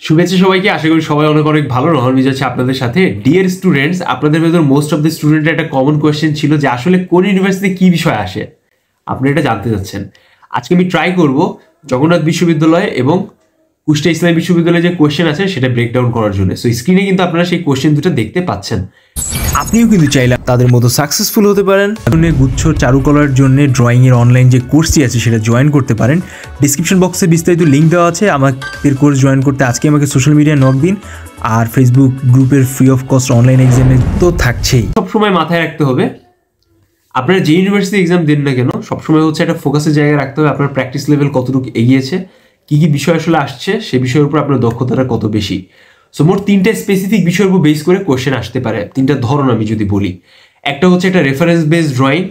শুভেচ্ছা সবাইকে, আশা করি সবাই অনেক অনেক ভালো। রহন মিজ আছে আপনাদের সাথে। ডিয়ার স্টুডেন্টস, আপনাদের ভেতর মোস্ট অফ দ্য স্টুডেন্টের একটা কমন কোয়েশ্চেন ছিল যে আসলে কোন ইউনিভার্সিটি কি বিষয় আসে, আপনি এটা জানতে চাচ্ছেন। আজকে আমি ট্রাই করব জগন্নাথ বিশ্ববিদ্যালয় এবং কুষ্টিয়া ইসলামী বিশ্ববিদ্যালয়ে যে কোয়েশ্চেন আছে সেটা ব্রেকডাউন করার জন্য। সো স্ক্রিনে কিন্তু আপনারা সেই কোয়েশ্চেন দুটো দেখতে পাচ্ছেন। আপনিও কিন্তু চাইলে তাদের মতো সাকসেসফুল হতে পারেন। গুচ্ছ চারুকলার জন্য ড্রয়িংয়ের অনলাইন যে কোর্সটি আছে সেটা জয়েন করতে পারেন। ডিসক্রিপশন বক্সে বিস্তারিত লিঙ্ক দেওয়া আছে। আমাদের কোর্স জয়েন করতে আজকে আমাকে সোশ্যাল মিডিয়ায় নক দিন। আর ফেসবুক গ্রুপের ফ্রি অফ কস্ট অনলাইন এক্সামে তো থাকছেই। সবসময় মাথায় রাখতে হবে, আপনারা যে ইউনিভার্সিটি এক্সাম দেন না কেন, সবসময় হচ্ছে একটা ফোকাসের জায়গায় রাখতে হবে আপনার প্র্যাকটিস লেভেল কতটুকু এগিয়েছে, কী কী বিষয় আসলে আসছে, সে বিষয়ের উপর আপনার দক্ষতাটা কত বেশি। সো মোট তিনটা স্পেসিফিক বিষয়ের উপর বেস করে কোশ্চেন আসতে পারে। তিনটা ধরন আমি যদি বলি, একটা হচ্ছে একটা রেফারেন্স বেসড ড্রয়িং,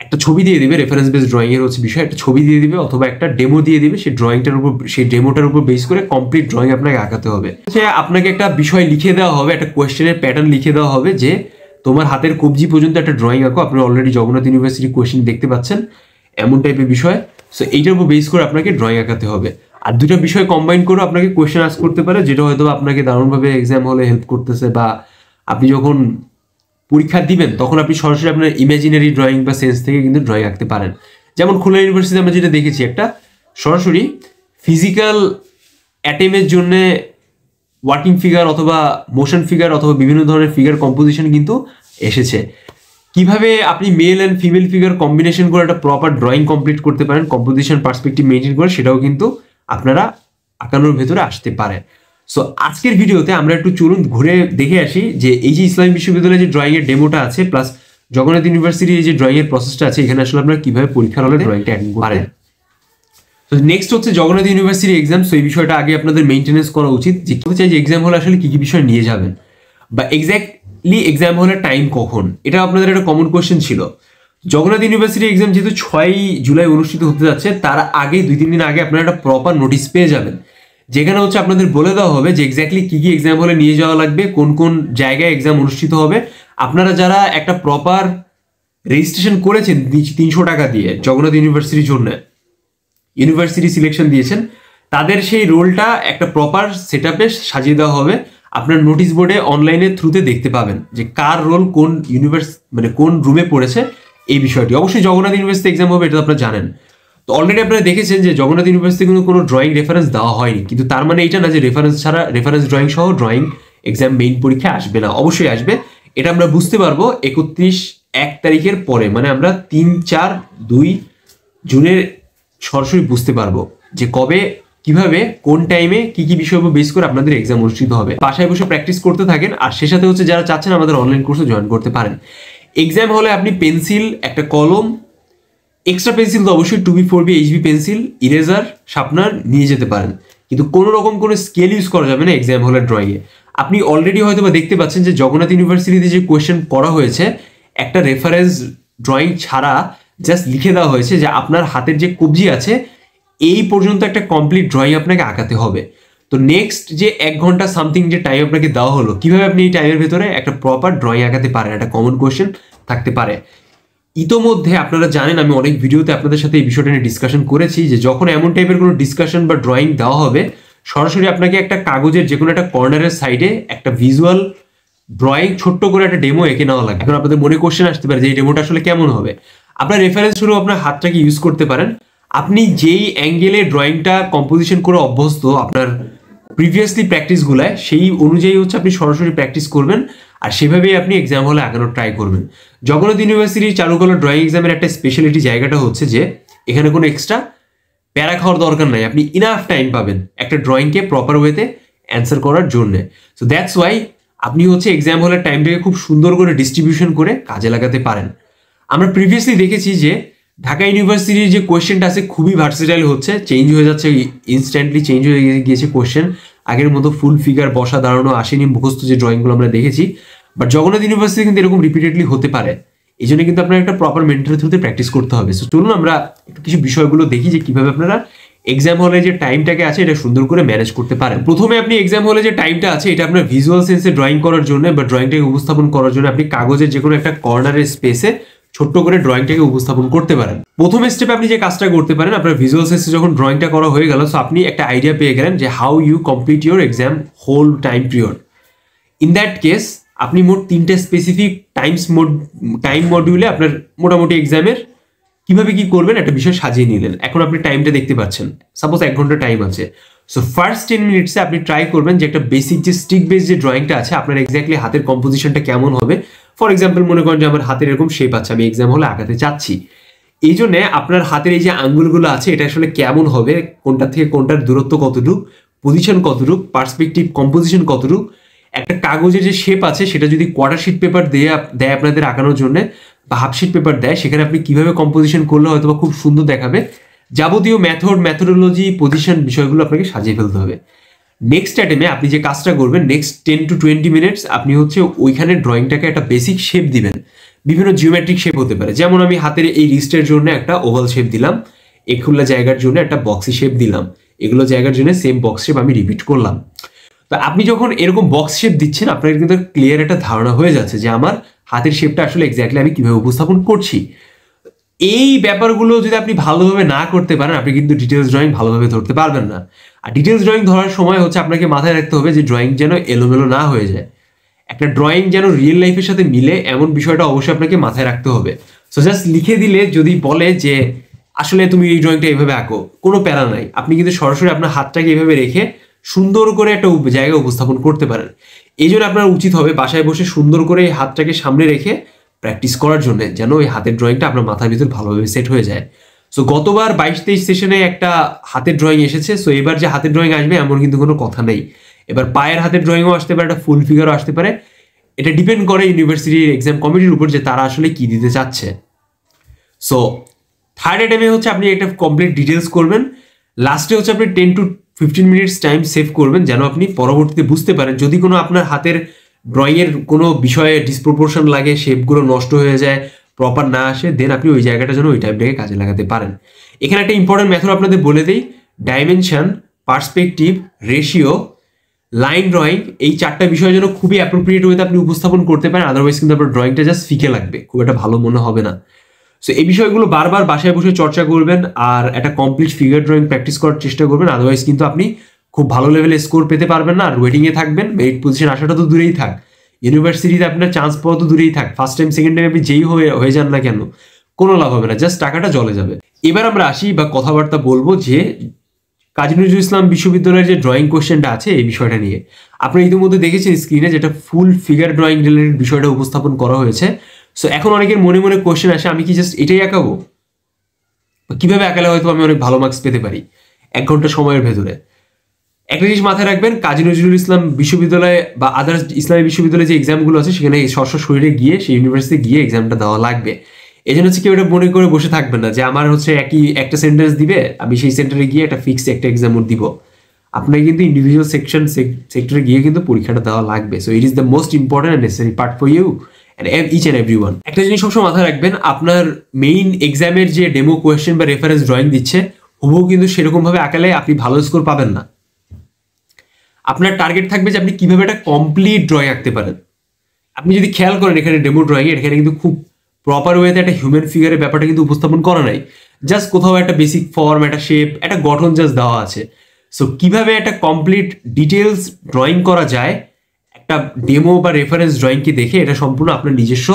একটা ছবি দিয়ে দিবে, রেফারেন্স বেসড ড্রয়িং এর হচ্ছে বিষয়, একটা ছবি দিয়ে দিবে অথবা একটা ডেমো দিয়ে দিবে, সেই ড্রয়িংটার উপর, সেই ডেমোটার উপর বেস করে কমপ্লিট ড্রয়িং আপনাকে আঁকাতে হবে। আপনাকে একটা বিষয় লিখে দেওয়া হবে, একটা কোয়েশ্চেনের প্যাটার্ন লিখে দেওয়া হবে যে তোমার হাতের কবজি পর্যন্ত একটা ড্রয়িং আঁকো। আপনি অলরেডি জগন্নাথ ইউনিভার্সিটি কোয়েশ্চেন দেখতে পাচ্ছেন, এমন টাইপের বিষয়। সো এইটার উপর বেস করে আপনাকে ড্রয়িং আঁকাতে হবে। আর দুটো বিষয় কম্বাইন করে আপনাকে কোয়েশ্চেন আস্ক করতে পারে, যেটা হয়তো আপনাকে দারুণভাবে এক্সাম হলে হেল্প করতেছে, বা আপনি যখন পরীক্ষা দিবেন তখন আপনি সরাসরি আপনার ইমাজিনারি ড্রয়িং বা সেন্স থেকে কিন্তু ড্রয়িং আঁকতে পারেন। যেমন খুলনা ইউনিভার্সিটি আমরা যেটা দেখেছি, একটা সরাসরি ফিজিক্যাল অ্যাটেমের জন্য ওয়ার্কিং ফিগার অথবা মোশন ফিগার অথবা বিভিন্ন ধরনের ফিগার কম্পোজিশন কিন্তু এসেছে। কিভাবে আপনি male and female figure combination করে একটা প্রপার ড্রয়িং কমপ্লিট করতে পারেন কম্পোজিশন পার্সপেক্টিভ মেনটেন করে, সেটাও কিন্তু আপনারা আঁকানোর ভেতরে আসতে পারে। সো আজকের ভিডিওতে আমরা একটু চলুন ঘুরে দেখে আসি যে এই যে ইসলামী বিশ্ববিদ্যালয়ে যে ড্রয়িং এর ডেমোটা আছে প্লাস জগন্নাথ ইউনিভার্সিটির যে ড্রয়িং এর প্রসেসটা আছে, এখানে আসলে আপনারা কিভাবে পরীক্ষার হলে ড্রয়িংটা অ্যাটেন্ড পারেন। তো নেক্সট হচ্ছে জগন্নাথ ইউনিভার্সিটি এক্সাম। সো এই বিষয়টা আগে আপনাদের মেইনটেনেন্স করা উচিত, যে কি চাই যে এক্সাম হলে আসলে কি কি বিষয় নিয়ে যাবেন, বা এক্স্যাক্টলি এক্সাম হলে টাইম কখন, এটা আপনাদের একটা কমন কোয়েশ্চেন ছিল। জগন্নাথ ইউনিভার্সিটি এক্সাম যেহেতু 6 জুলাই অনুষ্ঠিত হতে যাচ্ছে, তার আগে 2-3 দিন আগে আপনারা একটা প্রপার নোটিশ পেয়ে যাবেন, যেখানে হচ্ছে আপনাদের বলে দেওয়া হবে যে এক্স্যাক্টলি কি কি এক্সাম হলে নিয়ে যাওয়া লাগবে, কোন কোন জায়গায় এক্সাম অনুষ্ঠিত হবে। আপনারা যারা একটা প্রপার রেজিস্ট্রেশন করেছেন 300 টাকা দিয়ে জগন্নাথ ইউনিভার্সিটির জন্য, ইউনিভার্সিটি সিলেকশন দিয়েছেন, তাদের সেই রোলটা একটা প্রপার সেট আপে সাজিয়ে দেওয়া হবে। আপনার নোটিশ বোর্ডে অনলাইনের থ্রুতে দেখতে পাবেন যে কার রোল কোন মানে কোন রুমে পড়েছে এই বিষয়টি। অবশ্যই জগন্নাথ ইউনিভার্সিটি এক্সাম হবে, এটা আপনারা জানেন। তো অলরেডি আপনারা দেখেছেন যে জগন্নাথ ইউনিভার্সিটি কিন্তু কোনো ড্রয়িং রেফারেন্স দেওয়া হয়নি, কিন্তু তার মানে এটা না যে রেফারেন্স ছাড়া, রেফারেন্স ড্রয়িং সহ ড্রয়িং এক্সাম মেইন পরীক্ষা আসবে না। অবশ্যই আসবে, এটা আমরা বুঝতে পারবো 31 তারিখের পরে, মানে আমরা 3-4-2 জুনের সরাসরি বুঝতে পারবো যে কবে, কিভাবে, কোন টাইমে, কি কি বিষয়ের উপর বেস করে আপনাদের এক্সাম অনুষ্ঠিত হবে। বাসায় বসে প্র্যাকটিস করতে থাকেন, আর সে সাথে হচ্ছে যারা চাচ্ছেন আমাদের অনলাইন কোর্সে জয়েন করতে পারেন। এক্সাম হলে আপনি পেন্সিল, একটা কলম, এক্সট্রা পেন্সিল তো অবশ্যই 2B 4B HB pencil, eraser, sharpener নিয়ে যেতে পারেন, কিন্তু কোনো রকম কোনো স্কেল ইউজ করা যাবে না এক্সাম হলের ড্রয়িংয়ে। আপনি অলরেডি হয়তো বা দেখতে পাচ্ছেন যে জগন্নাথ ইউনিভার্সিটিতে যে কোয়েশ্চেন করা হয়েছে, একটা রেফারেন্স ড্রয়িং ছাড়া জাস্ট লিখে দেওয়া হয়েছে যে আপনার হাতের যে কবজি আছে এই পর্যন্ত একটা কমপ্লিট ড্রয়িং আপনাকে আঁকাতে হবে। তো নেক্সট যে 1 ঘন্টা সামথিং যে টাইম আপনাকে দেওয়া হলো, কিভাবে আপনি এই টাইমের ভেতরে একটা প্রপার ড্রয়িং আঁকাতে পারেন, একটা কমন কোয়েশ্চেন থাকতে পারে। ইতোমধ্যে আপনারা জানেন, আমি অনেক ভিডিওতে আপনাদের সাথে এই বিষয়টা নিয়ে ডিসকাশন করেছি যে যখন এমন টাইপের কোনো ডিসকাশন বা ড্রয়িং দেওয়া হবে, সরাসরি আপনাকে একটা কাগজের যে কোনো একটা কর্নারের সাইডে একটা ভিজুয়াল ড্রয়িং ছোট্ট করে একটা ডেমো এঁকে নেওয়া লাগে। এখন আপনাদের মনে কোশ্চেন আসতে পারে যে এই ডেমোটা আসলে কেমন হবে। আপনার রেফারেন্স শুরু আপনার হাতটাকে ইউজ করতে পারেন। আপনি যেই অ্যাঙ্গেলে ড্রয়িংটা কম্পোজিশন করে অভ্যস্ত আপনার প্রিভিয়াসলি প্র্যাকটিসগুলায়, সেই অনুযায়ী হচ্ছে আপনি সরাসরি প্র্যাকটিস করবেন, আর সেভাবেই আপনি এক্সাম হলে আগানোর ট্রাই করবেন। জগন্নাথ ইউনিভার্সিটির চারুকলা ড্রয়িং এক্সামের একটা স্পেশালিটি জায়গাটা হচ্ছে যে এখানে কোনো এক্সট্রা প্যারা খাওয়ার দরকার নাই, আপনি ইনাফ টাইম পাবেন একটা ড্রয়িংকে প্রপার ওয়েতে অ্যান্সার করার জন্য। সো দ্যাটস ওয়াই আপনি হচ্ছে এক্সাম হলের টাইমটাকে খুব সুন্দর করে ডিস্ট্রিবিউশন করে কাজে লাগাতে পারেন। আমরা প্রিভিয়াসলি দেখেছি যে ঢাকা ইউনিভার্সিটির যে কোয়েশ্চেনটা আছে খুবই ভার্সেটাইল হচ্ছে, চেঞ্জ হয়ে যাচ্ছে, ইনস্ট্যান্টলি চেঞ্জ হয়ে গিয়েছে কোয়েশ্চেন। আগের মতো ফুল ফিগার বসা দাঁড়ানো আসেনি, মুখস্থ যে ড্রয়িংগুলো আমরা দেখেছি। বাট জগন্নাথ ইউনিভার্সিটি কিন্তু এরকম রিপিটেডলি হতে পারে, এই জন্য কিন্তু আপনার একটা প্রপার মেন্টাল থ্রুতে প্র্যাকটিস করতে হবে। সো চলুন আমরা একটু কিছু বিষয়গুলো দেখি যে কিভাবে আপনারা এক্সাম হলে যে টাইমটাকে আছে এটা সুন্দর করে ম্যানেজ করতে পারেন। প্রথমে আপনি এক্সাম হলে যে টাইমটা আছে এটা আপনার ভিজুয়াল সেন্সে ড্রয়িং করার জন্য বা ড্রয়িংটাকে উপস্থাপন করার জন্য আপনি কাগজের যে কোনো একটা কর্নারের স্পেসে ছোট্ট করে ড্রয়িংটাকে উপস্থাপন করতে পারেন। প্রথম স্টেপে আপনি যে কাজটা করতে পারেন, আপনার ভিজুয়াল সেন্সে যখন ড্রয়িংটা করা হয়ে গেল, সো আপনি একটা আইডিয়া পেয়ে গেলেন যে how you complete your exam whole time period. In that case আপনি মোট 3টে স্পেসিফিক টাইম মডিউলে আপনার মোটামুটি এক্সামের কিভাবে কি করবেন একটা বিষয় সাজিয়ে নিলেন। এখন আপনি টাইমটা দেখতে পাচ্ছেন, সাপোজ 1 ঘন্টা টাইম আছে। সো ফার্স্ট 10 মিনিটসে আপনি ট্রাই করবেন যে একটা বেসিক যে স্টিক বেস যে ড্রয়িংটা আছে আপনার এক্স্যাক্টলি হাতের কম্পোজিশনটা কেমন হবে। ফর এক্সাম্পল মনে করেন যে আমার হাতের এরকম শেপ আছে, আমি এক্সাম হলে আঁকাতে চাচ্ছি, এই জন্য আপনার হাতের এই যে আঙ্গুলগুলো আছে এটা আসলে কেমন হবে, কোনটা থেকে কোনটার দূরত্ব কতটুকু, পজিশন কতটুকু, পার্সপেক্টিভ কম্পোজিশন কতটুকু, একটা কাগজের যে শেপ আছে সেটা যদি কোয়ার্টার শিট পেপার দেয় আপনাদের আঁকানোর জন্য বা হাফ শিট পেপার দেয়, সেখানে আপনি কিভাবে কম্পোজিশন করলে হয়তো খুব সুন্দর দেখাবে, যাবতীয় মেথোডোলজি পজিশন বিষয়গুলো আপনাকে সাজিয়ে ফেলতে হবে। নেক্সট আইটেমে আপনি যে কাজটা করবেন, নেক্সট 10 to 20 মিনিটস আপনি হচ্ছে ওইখানে ড্রয়িংটাকে একটা বেসিক শেপ দিবেন। বিভিন্ন জিওমেট্রিক শেপ হতে পারে, যেমন আমি হাতের এই রিস্টের জন্য একটা ওভাল শেপ দিলাম, এগুলো জায়গার জন্য একটা বক্সি শেপ দিলাম, এগুলো জায়গার জন্য সেম বক্স শেপ আমি রিপিট করলাম। তো আপনি যখন এরকম বক্স শেপ দিচ্ছেন আপনার কিন্তু ক্লিয়ার একটা ধারণা হয়ে যাচ্ছে যে আমার হাতের শেপটা আসলে এক্স্যাক্টলি আমি কিভাবে উপস্থাপন করছি। এই ব্যাপারগুলো যদি আপনি ভালোভাবে না করতে পারেন আপনি কিন্তু ডিটেলস ড্রয়িং ভালোভাবে ধরতে পারবেন না। আর ডিটেলস ড্রয়িং ধরার সময় হচ্ছে আপনাকে মাথায় রাখতে হবে যে ড্রয়িং যেন এলোমেলো না হয়ে যায়, একটা ড্রয়িং যেন রিয়েল লাইফের সাথে মিলে এমন বিষয়টা অবশ্যই আপনাকে মাথায় রাখতে হবে। সো জাস্ট লিখে দিলে যদি বলে যে আসলে তুমি এই ড্রয়িংটা এইভাবে আঁকো, কোনো প্যারা নাই, আপনি কিন্তু সরাসরি আপনার হাতটাকে এইভাবে রেখে সুন্দর করে একটা জায়গায় উপস্থাপন করতে পারেন। এই জন্য আপনার উচিত হবে বাসায় বসে সুন্দর করে এই হাতটাকে সামনে রেখে প্র্যাকটিস করার জন্য, যেন ওই হাতের ড্রয়িংটা আপনার মাথার ভিতর ভালোভাবে সেট হয়ে যায়। সো গতবার 22-23 সেশনে একটা হাতের ড্রয়িং এসেছে, সো এবার যে হাতের ড্রয়িং আসবে এমন কিন্তু কোনো কথা নেই। এবার পায়ের হাতের ড্রয়িংও আসতে পারে, একটা ফুল ফিগারও আসতে পারে। এটা ডিপেন্ড করে ইউনিভার্সিটির এক্সাম কমিটির উপর যে তারা আসলে কি দিতে চাচ্ছে। সো থার্ড আইটেমে হচ্ছে আপনি একটা কমপ্লিট ডিটেলস করবেন। লাস্টে হচ্ছে আপনি 10 to 15 মিনিটস টাইম সেভ করবেন, যেন আপনি পরবর্তীতে বুঝতে পারেন যদি কোনো আপনার হাতের ড্রয়িংয়ের কোনো বিষয়ে ডিসপ্রপোর্শন লাগে, শেপগুলো নষ্ট হয়ে যায়, প্রপার না আসে, দেন আপনি ওই জায়গাটা যেন ওই টাইমটাকে কাজে লাগাতে পারেন। এখানে একটা ইম্পর্টেন্ট মেথড আপনাদের বলে দিই, dimension, perspective, ratio, line drawing, এই 4টা বিষয়ের জন্য খুবই অ্যাপ্রোপ্রিয়েট ওয়েতে আপনি উপস্থাপন করতে পারেন, আদারওয়াইজ কিন্তু আপনার ড্রয়িংটা জাস্ট ফিকে লাগবে, খুব একটা ভালো মনে হবে না। সো এই বিষয়গুলো বারবার বাসায় বসে চর্চা করবেন আর একটা কমপ্লিট ফিগার ড্রয়িং প্র্যাকটিস করার চেষ্টা করবেন, আদারওয়াইজ কিন্তু আপনি খুব ভালো লেভেলে স্কোর পেতে পারবেন না। আর ওয়েটিংয়ে থাকবেন, মেরিট পজিশন আসাটা তো দূরেই থাক, ইউনিভার্সিটিতে আপনার চান্স পাওয়া তো দূরেই থাক, ফার্স্ট টাইম সেকেন্ড টাইম আপনি যেই হয়ে যান না কেন কোনো লাভ হবে না, জাস্ট টাকাটা জলে যাবে। এবার আমরা আসি বা কথাবার্তা বলবো যে কাজী নজরুল ইসলাম বিশ্ববিদ্যালয়ের যে ড্রয়িং কোশ্চেনটা আছে এই বিষয়টা নিয়ে। আপনারা ইতিমধ্যে দেখেছেন স্ক্রিনে যেটা ফুল ফিগার ড্রয়িং রিলেটেড বিষয়টা উপস্থাপন করা হয়েছে। সো এখন অনেকের মনে মনে কোশ্চেন আসে, আমি কি জাস্ট এটাই আঁকাবো? কিভাবে আঁকালে হয়তো আমি অনেক ভালো মার্কস পেতে পারি 1 ঘন্টা সময়ের ভেতরে? একটা জিনিস মাথায় রাখবেন, কাজী নজরুল ইসলাম বিশ্ববিদ্যালয় বা আদার্স ইসলামী বিশ্ববিদ্যালয়ে যে এক্সামগুলো আছে সেখানে শরীরে গিয়ে সেই ইউনিভার্সিটি গিয়ে এক্সামটা দেওয়া লাগবে। এই জন্য হচ্ছে কেউ এটা মনে করে বসে থাকবেন না যে আমার হচ্ছে একটা সেন্টেন্স দিবে, আমি সেই সেন্টারে গিয়ে একটা ফিক্সড একটা এক্সাম দিব। আপনাকে কিন্তু ইন্ডিভিজুয়াল সেক্টরে গিয়ে কিন্তু পরীক্ষাটা দেওয়া লাগবে। So it is the most important and necessary part for you each and every one. একটা জিনিস সবসময় মাথায় রাখবেন, আপনার মেইন এক্সামের যে ডেমো কোয়েশ্চেন বা রেফারেন্স ড্রয়িং দিচ্ছে হুবহু কিন্তু সেরকমভাবে আঁকালে আপনি ভালো স্কোর পাবেন না। আপনার টার্গেট থাকবে যে আপনি কিভাবে একটা কমপ্লিট ড্রয়িং আঁকতে পারেন। আপনি যদি খেয়াল করেন এখানে ডেমো ড্রয়িং এখানে কিন্তু খুব প্রপার ওয়েতে একটা হিউম্যান ফিগারের ব্যাপারটা কিন্তু উপস্থাপন করা নাই, জাস্ট কোথাও একটা বেসিক ফর্ম, একটা শেপ, একটা গঠন জাস্ট দেওয়া আছে। সো কিভাবে একটা কমপ্লিট ডিটেলস ড্রয়িং করা যায় একটা ডেমো বা রেফারেন্স ড্রয়িংকে দেখে, এটা সম্পূর্ণ আপনার নিজস্ব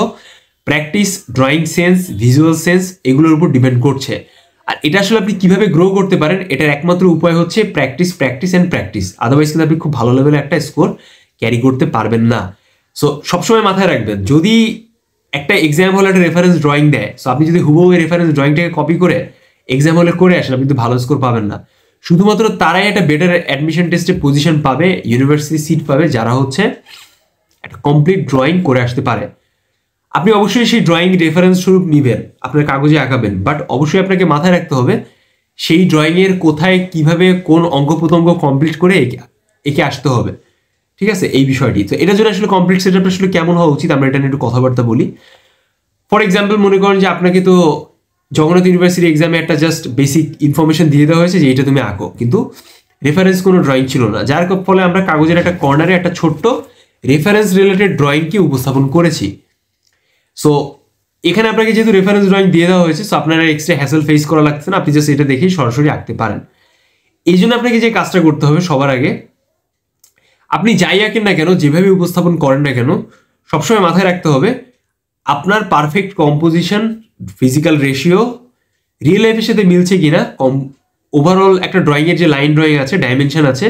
practice, drawing sense, visual sense এগুলোর উপর ডিপেন্ড করছে। আর এটা আসলে আপনি কিভাবে গ্রো করতে পারেন এটার একমাত্র উপায় হচ্ছে practice, practice and practice, otherwise কিন্তু আপনি খুব ভালো লেভেলে একটা স্কোর ক্যারি করতে পারবেন না। সো সবসময় মাথায় রাখবেন, যদি একটা এক্সাম হলে একটা রেফারেন্স ড্রয়িং দেয়, সো আপনি যদি হুবহু ওই রেফারেন্স ড্রয়িংটাকে কপি করে এক্সাম হলে করে আসেন আপনি কিন্তু ভালো স্কোর পাবেন না। শুধুমাত্র তারাই একটা বেটার অ্যাডমিশন টেস্টে পজিশন পাবে, ইউনিভার্সিটি সিট পাবে যারা হচ্ছে একটা কমপ্লিট ড্রয়িং করে আসতে পারে। আপনি অবশ্যই সেই ড্রয়িং রেফারেন্স স্বরূপ নেবেন, আপনার কাগজে আঁকাবেন, বাট অবশ্যই আপনাকে মাথায় রাখতে হবে সেই ড্রয়িংয়ের কোথায় কিভাবে কোন অঙ্গ প্রত্যঙ্গ কমপ্লিট করে একে আসতে হবে, ঠিক আছে, এই বিষয়টি। তো এটার জন্য আসলে কমপ্লিট সেটআপ আসলে কেমন হওয়া উচিত আমরা এটা নিয়ে একটু কথাবার্তা বলি। ফর এক্সাম্পল মনে করেন যে আপনাকে তো জগন্নাথ ইউনিভার্সিটি এক্সামে একটা জাস্ট বেসিক ইনফরমেশন দিয়ে দেওয়া হয়েছে যে এটা তুমি আঁকো, কিন্তু রেফারেন্স কোনো ড্রয়িং ছিল না, যার ফলে আমরা কাগজের একটা কর্নারে একটা ছোট্ট রেফারেন্স রিলেটেড ড্রয়িংকে উপস্থাপন করেছি। সো এখানে আপনাকে যেহেতু রেফারেন্স ড্রয়িং দিয়ে দেওয়া হয়েছে, সো আপনারা এক্সট্রা হ্যাসেল ফেস করা লাগছে না, আপনি জাস্ট এটা দেখেই সরাসরি আঁকতে পারেন। এই জন্য আপনাকে যে কাজটা করতে হবে সবার আগে, আপনি যাই আঁকেন না কেন, যেভাবে উপস্থাপন করেন না কেন, সবসময় মাথায় রাখতে হবে আপনার perfect composition, physical ratio real লাইফের সাথে মিলছে কিনা, ওভারঅল একটা ড্রয়িংয়ের যে লাইন ড্রয়িং আছে, ডাইমেনশন আছে,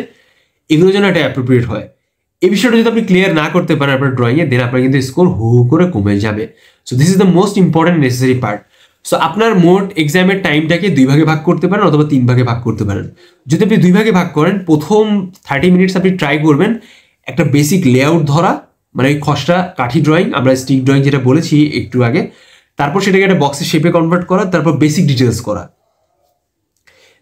এগুলোর জন্য এটা অ্যাপ্রোপ্রিয়েট হয়। এই বিষয়টা যদি আপনি ক্লিয়ার না করতে পারেন আপনার ড্রয়িংয়ে, দেন আপনার কিন্তু স্কোর হু হু করে কমে যাবে। So this is the most important necessary part. So আপনার মোট এক্সামের টাইমটাকে 2 ভাগে ভাগ করতে পারেন অথবা 3 ভাগে ভাগ করতে পারেন। যদি আপনি 2 ভাগে ভাগ করেন, প্রথম 30 মিনিটস আপনি ট্রাই করবেন একটা বেসিক লেআউট ধরা, মানে ওই খসড়া কাঠি ড্রয়িং, আমরা স্টিক ড্রয়িং যেটা বলেছি একটু আগে, তারপর সেটাকে একটা বক্সের শেপে কনভার্ট করা, তারপর বেসিক ডিটেলস করা।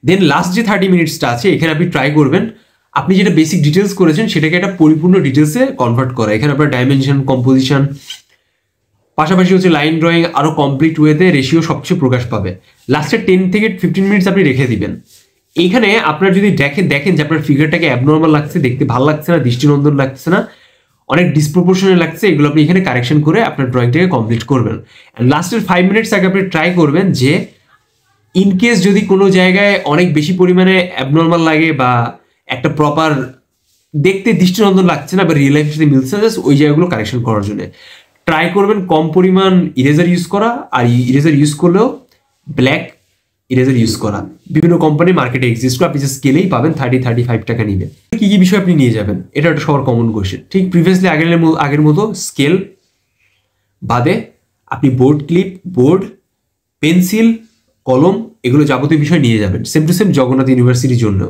দেন লাস্ট যে 30 মিনিটসটা আছে, এখানে আপনি ট্রাই করবেন আপনি যেটা বেসিক ডিটেলস করেছেন সেটাকে একটা পরিপূর্ণ ডিটেলসে কনভার্ট করা। এখানে আপনার ডাইমেনশন, কম্পোজিশন, পাশাপাশি হচ্ছে লাইন ড্রয়িং আরো কমপ্লিট ওয়েতে রেশিও সবচেয়ে প্রকাশ পাবে। লাস্টে 10 থেকে 15 মিনিটস আপনি রেখে দিবেন। এইখানে আপনার যদি দেখেন যে আপনার ফিগারটাকে অ্যাবনর্মাল লাগছে, দেখতে ভালো লাগছে না, দৃষ্টিনন্দন লাগছে না, অনেক ডিসপ্রপোর্শনাল লাগছে, এগুলো আপনি এখানে কারেকশন করে আপনার ড্রয়িংটাকে কমপ্লিট করবেন। লাস্টের 5 মিনিটস আগে আপনি ট্রাই করবেন যে ইনকেস যদি কোনো জায়গায় অনেক বেশি পরিমাণে অ্যাবনর্মাল লাগে বা একটা প্রপার দেখতে দৃষ্টিনন্দন লাগছে না বা রিয়েল লাইফের সাথে মিলছে না, জাস্ট ওই জায়গাগুলো কারেকশন করার জন্য ট্রাই করবেন কম পরিমাণ ইরেজার ইউজ করা, আর ইরেজার ইউজ করলেও ব্ল্যাক ইরেজার ইউজ করা। বিভিন্ন কোম্পানি মার্কেটে এক্সিস্ট করে, আপনি যে স্কেলেই পাবেন 30-35 টাকা নিবে। কি কি বিষয় আপনি নিয়ে যাবেন, এটা একটা সবার কমন কোয়েশ্চেন। ঠিক প্রিভিয়াসলি আগের মতো স্কেল বাদে আপনি বোর্ড ক্লিপ, বোর্ড, পেন্সিল, কলম, এগুলো যাবতীয় বিষয় নিয়ে যাবেন। সেম টু সেম জগন্নাথ ইউনিভার্সিটির জন্য।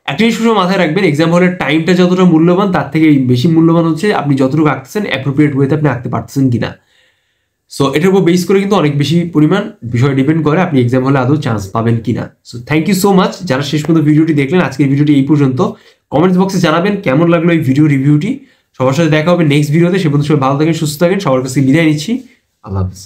একটা জিনিস মাথায় রাখবেন, এক্সাম হলের টাইমটা যতটা মূল্যবান, তার থেকে বেশি মূল্যবান হচ্ছে আপনি যতটুকু আঁকতেছেন অ্যাপ্রোপ্রিয়েট ওয়েতে আপনি আঁকতে পারতেছেন কিনা। সো এটার উপর বেস করে কিন্তু অনেক বেশি পরিমাণ বিষয় ডিপেন্ড করে আপনি এক্সাম হলে আদৌ চান্স পাবেন কিনা। So thank you so much যারা শেষ পর্যন্ত ভিডিওটি দেখলেন। আজকের ভিডিওটি এই পর্যন্ত। কমেন্টস বক্সে জানাবেন কেমন লাগলো এই ভিডিও রিভিউটি। সবার সাথে দেখা হবে নেক্সট ভিডিওতে। সে পর্যন্ত সবাই ভালো থাকেন, সুস্থ থাকেন। সবার কাছে বিদায় নিচ্ছি। আল্লাহ হাফেজ।